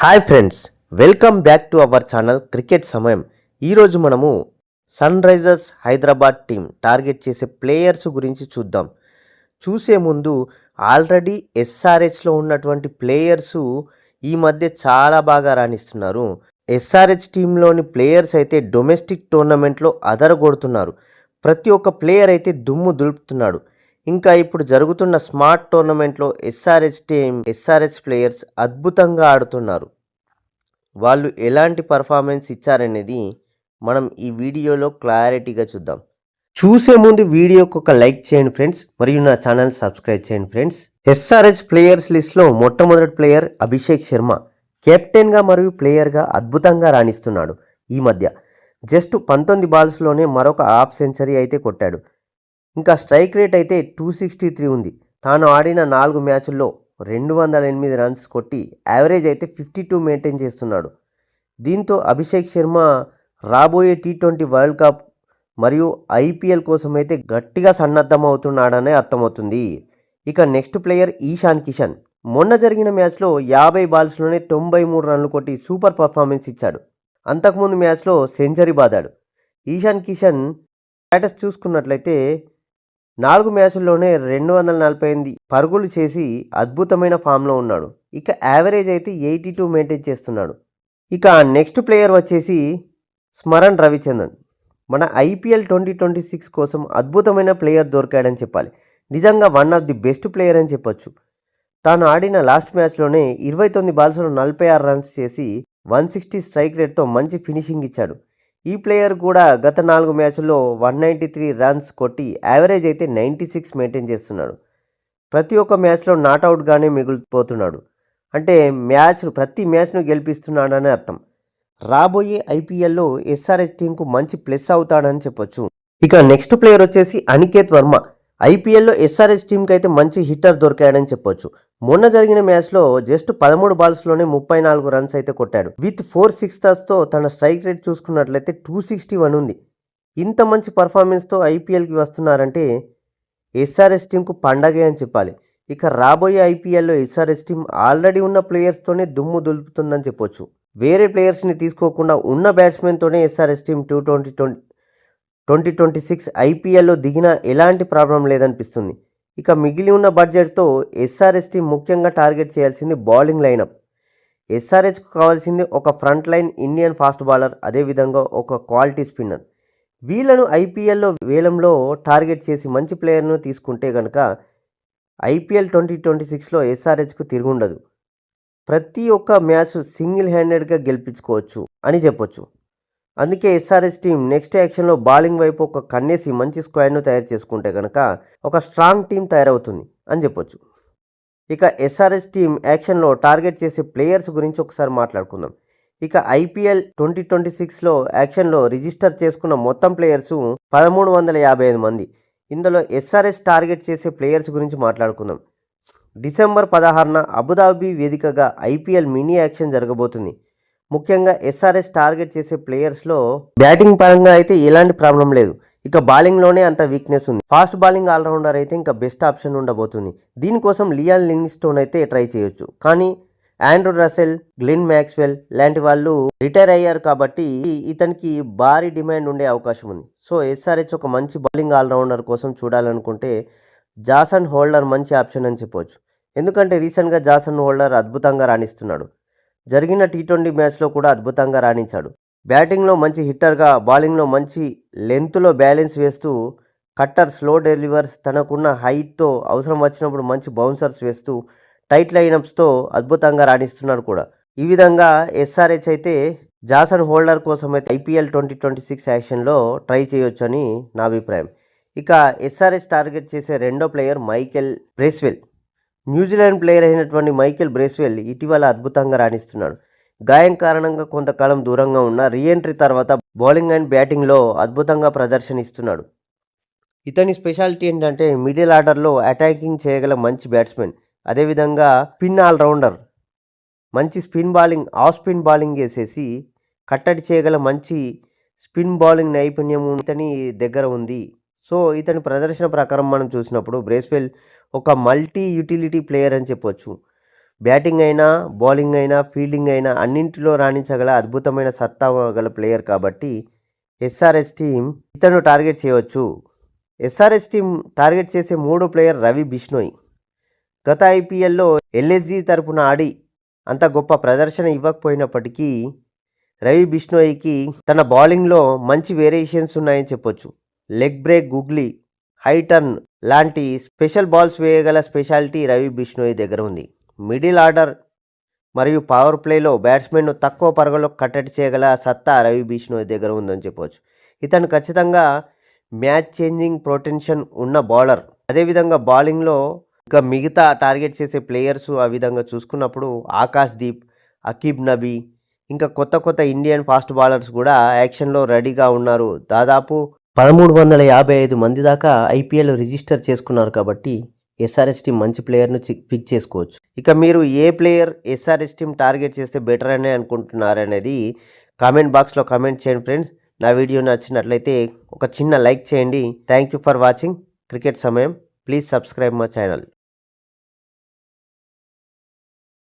Hi friends, welcome back to our channel cricket సమయం. ఈరోజు మనము Sun Risers Hyderabad team target చేసే ప్లేయర్స్ గురించి చూద్దాం. చూసే ముందు ఆల్రెడీ ఎస్ఆర్హెచ్లో ఉన్నటువంటి ప్లేయర్సు ఈ మధ్య చాలా బాగా రాణిస్తున్నారు. ఎస్ఆర్హెచ్ టీంలోని ప్లేయర్స్ అయితే డొమెస్టిక్ టోర్నమెంట్లో అదరగొడుతున్నారు. ప్రతి ఒక్క ప్లేయర్ అయితే దుమ్ము దులుపుతున్నాడు. ఇంకా ఇప్పుడు జరుగుతున్న స్మార్ట్ టోర్నమెంట్లో ఎస్ఆర్హెచ్ ప్లేయర్స్ అద్భుతంగా ఆడుతున్నారు. వాళ్ళు ఎలాంటి పర్ఫార్మెన్స్ ఇచ్చారనేది మనం ఈ వీడియోలో క్లారిటీగా చూద్దాం. చూసే ముందు వీడియోకి ఒక లైక్ చేయండి ఫ్రెండ్స్, మరియు నా ఛానల్ సబ్స్క్రైబ్ చేయండి ఫ్రెండ్స్. ఎస్ఆర్హెచ్ ప్లేయర్స్ లిస్ట్లో మొట్టమొదటి ప్లేయర్ అభిషేక్ శర్మ. కెప్టెన్గా మరియు ప్లేయర్గా అద్భుతంగా రాణిస్తున్నాడు. ఈ మధ్య జస్ట్ 19 బాల్స్లోనే మరొక హాఫ్ సెంచరీ అయితే కొట్టాడు. ఇంకా స్ట్రైక్ రేట్ అయితే 263 ఉంది. తాను ఆడిన 4 మ్యాచుల్లో 208 రన్స్ కొట్టి యావరేజ్ అయితే 52 మెయింటైన్ చేస్తున్నాడు. దీంతో అభిషేక్ శర్మ రాబోయే T20 వరల్డ్ కప్ మరియు IPL కోసం అయితే గట్టిగా సన్నద్ధమవుతున్నాడనే అర్థమవుతుంది. ఇక నెక్స్ట్ ప్లేయర్ ఈశాన్ కిషన్. మొన్న జరిగిన మ్యాచ్లో 50 బాల్స్లోనే 93 రన్లు కొట్టి సూపర్ పర్ఫార్మెన్స్ ఇచ్చాడు. అంతకుముందు మ్యాచ్లో సెంచరీ బాదాడు. ఈశాన్ కిషన్ స్టేటస్ చూసుకున్నట్లయితే 4 మ్యాచ్ల్లోనే 248 పరుగులు చేసి అద్భుతమైన ఫామ్లో ఉన్నాడు. ఇక యావరేజ్ అయితే 82 మెయింటైన్ చేస్తున్నాడు. ఇక నెక్స్ట్ ప్లేయర్ వచ్చేసి స్మరణ్ రవిచంద్రన్. మన IPL 2026 కోసం అద్భుతమైన ప్లేయర్ దొరికాడని చెప్పాలి. నిజంగా one of the best player అని చెప్పొచ్చు. తాను ఆడిన లాస్ట్ మ్యాచ్లోనే 29 బాల్స్లో 46 రన్స్ చేసి 160 స్ట్రైక్ రేట్తో మంచి ఫినిషింగ్ ఇచ్చాడు. ఈ ప్లేయర్ కూడా గత 4 మ్యాచ్ల్లో 193 రన్స్ కొట్టి యావరేజ్ అయితే 96 మెయింటైన్ చేస్తున్నాడు. ప్రతి ఒక్క మ్యాచ్లో నాట్అవుట్గానే మిగిలిపోతున్నాడు. అంటే ప్రతి మ్యాచ్ను గెలిపిస్తున్నాడని అర్థం. రాబోయే IPLలో ఎస్ఆర్హెచ్ టీంకు మంచి ప్లస్ అవుతాడని చెప్పొచ్చు. ఇక నెక్స్ట్ ప్లేయర్ వచ్చేసి అనికేత్ వర్మ. IPLలో ఎస్ఆర్హెచ్ టీంకి అయితే మంచి హిట్టర్ దొరికాడని చెప్పొచ్చు. మొన్న జరిగిన మ్యాచ్లో జస్ట్ 13 బాల్స్లోనే 34 రన్స్ అయితే కొట్టాడు. విత్ 4 సిక్సర్స్తో తన స్ట్రైక్ రేట్ చూసుకున్నట్లయితే 261 ఉంది. ఇంత మంచి పర్ఫార్మెన్స్తో IPLకి వస్తున్నారంటే ఎస్ఆర్హెచ్ టీంకు పండగే అని చెప్పాలి. ఇక రాబోయే IPLలో ఎస్ఆర్హెచ్ టీం ఆల్రెడీ ఉన్న ప్లేయర్స్తోనే దుమ్ము దులుపుతుందని చెప్పొచ్చు. వేరే ప్లేయర్స్ని తీసుకోకుండా ఉన్న బ్యాట్స్మెన్తోనే ఎస్ఆర్హెచ్ టీం 2026 IPLలో దిగినా ఎలాంటి ప్రాబ్లం లేదనిపిస్తుంది. ఇక మిగిలి ఉన్న బడ్జెట్తో ఎస్ఆర్హెచ్ టీం ముఖ్యంగా టార్గెట్ చేయాల్సింది బౌలింగ్ లైనప్. ఎస్ఆర్హెచ్కు కావాల్సింది ఒక front line Indian fast bowler, అదేవిధంగా ఒక క్వాలిటీ స్పిన్నర్. వీళ్ళను IPLలో వేలంలో టార్గెట్ చేసి మంచి ప్లేయర్ను తీసుకుంటే కనుక IPL 2026లో ఎస్ఆర్హెచ్కు తిరుగుండదు. ప్రతి ఒక్క మ్యాచ్ సింగిల్ హ్యాండెడ్గా గెలిపించుకోవచ్చు అని చెప్పొచ్చు. అందుకే ఎస్ఆర్హెచ్ టీం నెక్స్ట్ యాక్షన్లో బౌలింగ్ వైపు ఒక కన్నేసి మంచి స్క్వాడ్ను తయారు చేసుకుంటే కనుక ఒక స్ట్రాంగ్ టీం తయారవుతుంది అని చెప్పొచ్చు. ఇక ఎస్ఆర్హెచ్ టీం యాక్షన్లో టార్గెట్ చేసే ప్లేయర్స్ గురించి ఒకసారి మాట్లాడుకుందాం. ఇక IPL 2026లో యాక్షన్లో రిజిస్టర్ చేసుకున్న మొత్తం ప్లేయర్సు 1355 మంది. ఇందులో ఎస్ఆర్హెచ్ టార్గెట్ చేసే ప్లేయర్స్ గురించి మాట్లాడుకుందాం. డిసెంబర్ 16న అబుదాబి వేదికగా IPL మినీ యాక్షన్ జరగబోతుంది. ముఖ్యంగా ఎస్ఆర్హెచ్ టార్గెట్ చేసే ప్లేయర్స్లో బ్యాటింగ్ పరంగా అయితే ఎలాంటి ప్రాబ్లం లేదు. ఇక బౌలింగ్లోనే అంత వీక్నెస్ ఉంది. ఫాస్ట్ బౌలింగ్ ఆల్రౌండర్ అయితే ఇంకా బెస్ట్ ఆప్షన్ ఉండబోతుంది. దీనికోసం లియాన్ లివింగ్స్టోన్ అయితే ట్రై చేయొచ్చు. కానీ ఆండ్రూ రసెల్, గ్లెన్ మ్యాక్స్వెల్ లాంటి వాళ్ళు రిటైర్ అయ్యారు కాబట్టి ఇతనికి భారీ డిమాండ్ ఉండే అవకాశం ఉంది. సో ఎస్ఆర్హెచ్ ఒక మంచి బౌలింగ్ ఆల్రౌండర్ కోసం చూడాలనుకుంటే జాసన్ హోల్డర్ మంచి ఆప్షన్ అని చెప్పవచ్చు. ఎందుకంటే రీసెంట్గా జాసన్ హోల్డర్ అద్భుతంగా రాణిస్తున్నాడు. జరిగిన T20 మ్యాచ్లో కూడా అద్భుతంగా రాణించాడు. బ్యాటింగ్లో మంచి హిట్టర్గా, బౌలింగ్లో మంచి లెంత్లో బ్యాలెన్స్ వేస్తూ, కట్టర్, స్లో డెలివర్స్, తనకున్న హైట్తో అవసరం వచ్చినప్పుడు మంచి బౌన్సర్స్ వేస్తూ, టైట్ లైనప్స్తో అద్భుతంగా రాణిస్తున్నాడు కూడా. ఈ విధంగా ఎస్ఆర్హెచ్ అయితే జాసన్ హోల్డర్ కోసం అయితే IPL 2026 యాక్షన్లో ట్రై చేయొచ్చు అని నా అభిప్రాయం. ఇక ఎస్ఆర్హెచ్ టార్గెట్ చేసే రెండో player Michael Bracewell. New Zealand player అయినటువంటి మైకెల్ బ్రేస్వెల్ ఇటీవల అద్భుతంగా రాణిస్తున్నాడు. గాయం కారణంగా కొంతకాలం దూరంగా ఉన్న రీఎంట్రీ తర్వాత బౌలింగ్ అండ్ బ్యాటింగ్లో అద్భుతంగా ప్రదర్శన ఇస్తున్నాడు. ఇతని స్పెషాలిటీ ఏంటంటే మిడిల్ ఆర్డర్లో అటాకింగ్ చేయగల మంచి బ్యాట్స్మెన్, అదేవిధంగా స్పిన్ ఆల్రౌండర్. మంచి spin bowling, of spin bowling వేసేసి కట్టడి చేయగల మంచి స్పిన్ బౌలింగ్ నైపుణ్యం ఇతని దగ్గర ఉంది. సో ఇతని ప్రదర్శన ప్రకారం మనం చూసినప్పుడు బ్రేస్వెల్ ఒక మల్టీ యూటిలిటీ ప్లేయర్ అని చెప్పొచ్చు. బ్యాటింగ్ అయినా, బౌలింగ్ అయినా, ఫీల్డింగ్ అయినా అన్నింటిలో రాణించగల అద్భుతమైన సత్తా గల ప్లేయర్ కాబట్టి ఎస్ఆర్హెచ్ టీం ఇతను టార్గెట్ చేయవచ్చు. ఎస్ఆర్హెచ్ టీం టార్గెట్ చేసే మూడో ప్లేయర్ రవి బిష్నోయ్. గత ఐపీఎల్లో ఎల్ఎస్జీ తరపున ఆడి అంత గొప్ప ప్రదర్శన ఇవ్వకపోయినప్పటికీ రవి బిష్నోయ్కి తన బౌలింగ్లో మంచి వేరియేషన్స్ ఉన్నాయని చెప్పొచ్చు. Leg break, googly, high turn లాంటి స్పెషల్ బాల్స్ వేయగల స్పెషాలిటీ రవి బిష్నోయ్ దగ్గర ఉంది. మిడిల్ ఆర్డర్ మరియు పవర్ ప్లేలో బ్యాట్స్మెన్ను తక్కువ పరుగులో కట్టడి చేయగల సత్తా రవి బిష్నోయ్ దగ్గర ఉందని చెప్పవచ్చు. ఇతను ఖచ్చితంగా మ్యాచ్ చేంజింగ్ పొటెన్షియల్ ఉన్న బౌలర్. అదేవిధంగా బౌలింగ్లో ఇంకా మిగతా టార్గెట్ చేసే ప్లేయర్స్ ఆ విధంగా చూసుకున్నప్పుడు ఆకాశ్ దీప్, అకీబ్ నబీ, ఇంకా కొత్త ఇండియన్ ఫాస్ట్ బౌలర్స్ కూడా యాక్షన్లో రెడీగా ఉన్నారు. దాదాపు 1355 మంది దాకా ఐపీఎల్ రిజిస్టర్ చేసుకున్నారు కాబట్టి ఎస్ఆర్హెచ్ టీం మంచి ప్లేయర్ను పిక్ చేసుకోవచ్చు. ఇక మీరు ఏ ప్లేయర్ ఎస్ఆర్హెచ్ టీం టార్గెట్ చేస్తే బెటర్ అనే అనుకుంటున్నారనేది కామెంట్ బాక్స్లో కామెంట్ చేయండి ఫ్రెండ్స్. నా వీడియో నచ్చినట్లయితే ఒక చిన్న లైక్ చేయండి. Thank you for watching cricket సమయం. Please subscribe my channel.